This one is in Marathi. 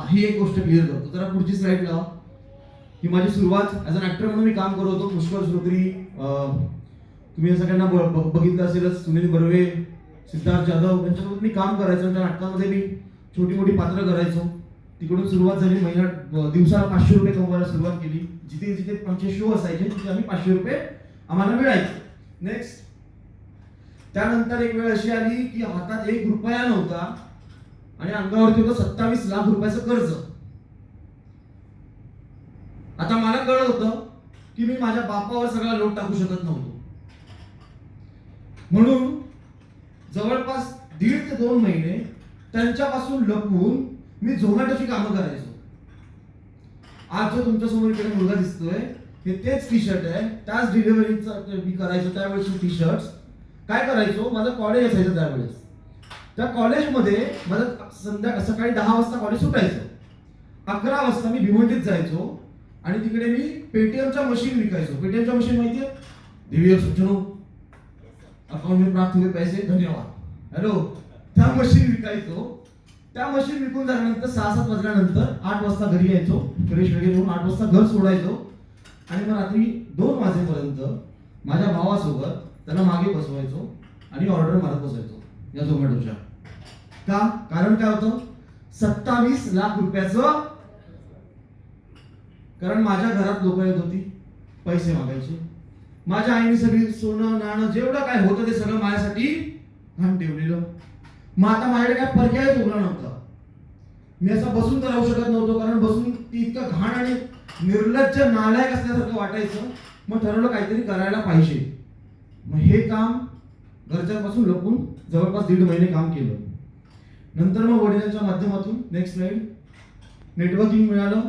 ही एक गोष्ट क्लिअर करतो. जरा पुढची स्लाइड लावा. ही माझी सुरुवात ॲज अन ॲक्टर म्हणून मी काम करत होतो. पुष्कर श्रोत्री, तुम्ही या सगळ्यांना बघितलं असेलच. सुनील बर्वे, सिद्धार्थ जाधव यांच्यासोबत मी काम करायचो. त्या नाटकामध्ये मी छोटी मोठी पात्र करायचो. तिकडून सुरुवात झाली. दिवसाला 500 रुपये कमवायला सुरुवात केली. जिथे जिथे 500 शो असायचे तिथे आम्ही 500 रुपये आम्हाला मिळायचे. नेक्स्ट, त्यानंतर एक वेळ अशी आली की हातात 1 रुपया नव्हता आणि अंगावरती होतं 27 लाख रुपयाचं कर्ज. आता मला कळलं होतं की मी माझ्या बापावर सगळा लोट टाकू शकत नव्हतो. म्हणून जवळपास 1.5 ते 2 महिने त्यांच्यापासून लपवून मी झोमॅटोची कामं करायचो. आज जो तुमच्या समोर इकडे मुलगा दिसतोय हे तेच टी शर्ट आहे. त्याच डिलिव्हरीचं मी करायचो त्यावेळेस टी शर्ट. काय करायचो, माझं कॉलेज असायचं त्यावेळेस. त्या कॉलेजमध्ये माझं सकाळी 10 वाजता कॉलेज सुटायचं. 11 वाजता मी भिवंडीत जायचो आणि तिकडे मी पेटीएमच्या मशीन विकायचो. पेटीएमच्या मशीन माहितीये, दिव्य सूचनो अकाउंट में प्राप्त हुए पैसे धन्यवाद, हॅलो, त्या मशीन विकायचो. त्या मशीन विकून झाल्यानंतर 6-7 वाजल्यानंतर 8 वाजता घरी यायचो. फ्रेश वगैरे होऊन 8 वाजता घर सोडायचो आणि मग रात्री 2 वाजेपर्यंत माझ्या भावासोबत त्याला मागे बसवायचो आणि ऑर्डर मारत बसायचो या झोमॅटोच्या. का? कारण काय होतं, 27 लाख रुपयाचं. कारण माझ्या घरात लोक येत होती, पैसे मागायचे. माझ्या आईने सगळी सोनं नाणं जेवढं काय होतं ते सगळं माझ्यासाठी घाम ठेवलेलं. मग आता माझ्याकडे काय पर्यायच उरला नव्हता. मी असं बसून तर राहू शकत नव्हतो, कारण बसून ती इतकं घाण आणि निर्लज्ज नालायक असल्यासारखं वाटायचं. मग ठरवलं काहीतरी करायला पाहिजे. मग हे काम घरच्यांपासून लपून जवळपास 1.5 महिने काम केलं. नंतर मग वडिलांच्या माध्यमातून नेक्स्ट स्लाइड नेटवर्किंग मिळालं.